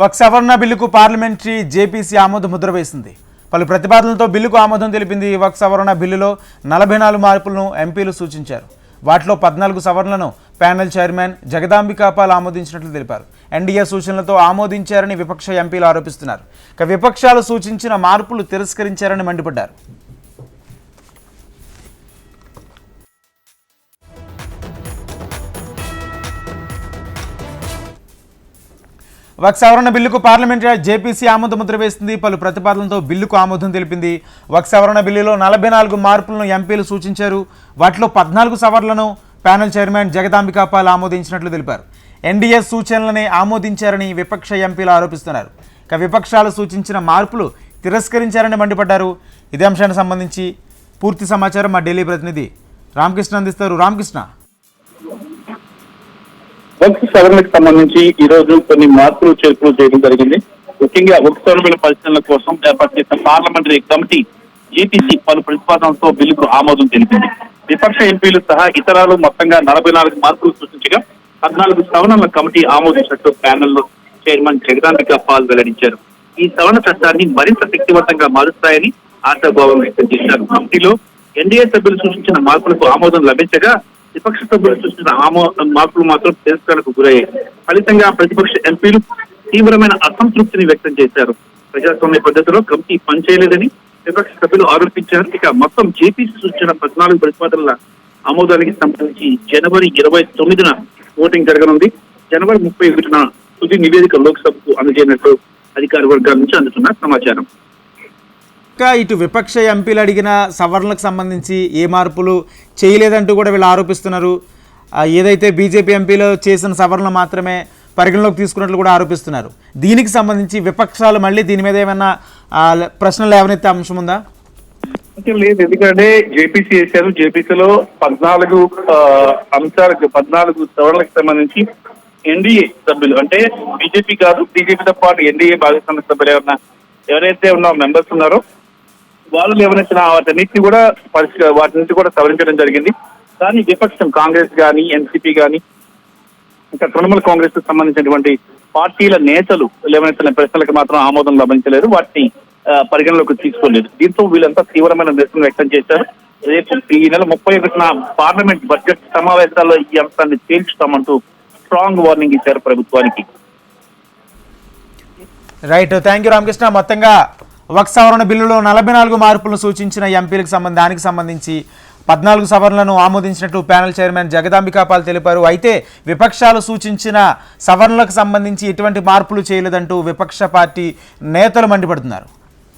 వక్ఫ్ సవరణ బిల్లుకు parliamentary JPC ఆమోద ముద్ర వేసింది. పలు ప్రతిపాదనలతో బిల్లుకు ఆమోదం తెలిపింది. వక్ఫ్ సవరణ బిల్లులో 44 మార్పులను ఎంపీలు సూచించారు. వాటిలో 14 సవరణలను ప్యానెల్ చైర్మన్ జగదాంబికాపాల్ ఆమోదించినట్లు తెలిపారు. ఎన్డీఏ సూచనలతో ఆమోదించారని విపక్ష ఎంపీలు ఆరోపిస్తున్నారు. ఇక విపక్షాలు సూచించిన మార్పులు తిరస్కరించారని మండిపడ్డారు. వక్ఫ్ సవరణ బిల్లుకు పార్లమెంటరీ జేపీసీ ఆమోద ముద్ర వేసింది. పలు ప్రతిపాదనలతో బిల్లుకు ఆమోదం తెలిపింది. వక్ఫ్ సవరణ బిల్లులో 44 మార్పులను ఎంపీలు సూచించారు. వాటిలో 14 సవరణలను ప్యానెల్ చైర్మన్ జగదాంబికాపాల్ ఆమోదించినట్లు తెలిపారు. ఎన్డీఏ సూచనలనే ఆమోదించారని విపక్ష ఎంపీలు ఆరోపిస్తున్నారు. ఇక విపక్షాలు సూచించిన మార్పులు తిరస్కరించారని మండిపడ్డారు. ఇదే అంశానికి సంబంధించి పూర్తి సమాచారం మా ఢిల్లీ ప్రతినిధి రామకృష్ణ అందిస్తారు. రామకృష్ణ, వక్ఫ్ సవరణకు సంబంధించి ఈ రోజు కొన్ని మార్పులు చేర్పులు చేయడం జరిగింది. ముఖ్యంగా వక్ఫ్ సవరణ పరిశీలన కోసం ఏర్పాటు చేసిన పార్లమెంటరీ కమిటీ జేపీసీ పలు ప్రతిపాదనలతో బిల్లుకు ఆమోదం తెలిపింది. విపక్ష ఎంపీలు సహా ఇతరాలు మొత్తంగా 44 మార్పులు సూచించగా 14 సవరణల కమిటీ ఆమోదించినట్టు ప్యానెల్ చైర్మన్ జగదాంబికాపాల్ వెల్లడించారు. ఈ సవరణ చట్టాన్ని మరింత శక్తివంతంగా మారుస్తాయని ఆశాభావం వ్యక్తం చేశారు. కమిటీలో ఎన్డీఏ సభ్యులు సూచించిన మార్పులకు ఆమోదం లభించగా విపక్ష సభ్యులు సూచించిన మార్పులు మాత్రం తిరస్కరణకు గురయ్యాయి. ఫలితంగా ప్రతిపక్ష ఎంపీలు తీవ్రమైన అసంతృప్తిని వ్యక్తం చేశారు. ప్రజాస్వామ్య పద్ధతిలో కమిటీ పనిచేయలేదని విపక్ష సభ్యులు ఆరోపించారు. ఇక మొత్తం జేపీసీ సూచించిన 14 ప్రతిపాదనల ఆమోదానికి సంబంధించి జనవరి 29న ఓటింగ్ జరగనుంది. జనవరి 31న తుది నివేదిక లోక్సభకు అందజేయనట్టు అధికార వర్గాల నుంచి అందుతున్న సమాచారం. ఇంకా ఇటు విపక్ష ఎంపీలు అడిగిన సవరణలకు సంబంధించి ఏ మార్పులు చేయలేదంటూ కూడా వీళ్ళు ఆరోపిస్తున్నారు. ఏదైతే బీజేపీ ఎంపీలు చేసిన సవరణలు మాత్రమే పరిగణలోకి తీసుకున్నట్లు కూడా ఆరోపిస్తున్నారు. దీనికి సంబంధించి విపక్షాలు మళ్ళీ దీని మీద ఏమైనా ప్రశ్నలు ఏమైనా అంశం ఉందా? లేదు, ఎందుకంటే జేపీసీ చేశారు. జేపీసీలో 14 అంశాలకు 14 సవరణలకు సంబంధించి ఎన్డీఏ సభ్యులు, అంటే బీజేపీ కాదు, బీజేపీతో పాటు ఎన్డీఏ భాగస్వామ్య సభ్యులు ఎవరైతే ఉన్న మెంబర్స్ ఉన్నారో వాళ్ళు ఎవరైతే వాటన్నిటిని కూడా వాటి నుంచి కూడా సవరించడం జరిగింది. కానీ విపక్షం కాంగ్రెస్ కానీ ఎన్సీపీ కానీ ఇంకా తృణమూల్ కాంగ్రెస్ కు సంబంధించినటువంటి పార్టీల నేతలు లేవనెత్తిన ప్రశ్నలకు మాత్రం ఆమోదం లభించలేదు, వాటిని పరిగణలోకి తీసుకోలేదు. దీంతో వీళ్ళంతా తీవ్రమైన నిరసన వ్యక్తం చేశారు. రేపు ఈ నెల 31న పార్లమెంట్ బడ్జెట్ సమావేశాల్లో ఈ అంశాన్ని తేల్చుతామంటూ స్ట్రాంగ్ వార్నింగ్ ఇచ్చారు ప్రభుత్వానికి. Right, thank you Ramakrishna. మొత్తంగా వక్ఫ్ సవరణ బిల్లులో 44 మార్పులను సూచించిన ఎంపీలకు దానికి సంబంధించి 14 సవరణలను ఆమోదించినట్లు ప్యానెల్ చైర్మన్ జగదాంబికాపాల్ తెలిపారు. అయితే విపక్షాలు సూచించిన సవరణలకు సంబంధించి ఎటువంటి మార్పులు చేయలేదంటూ విపక్ష పార్టీ నేతలు మండిపడుతున్నారు.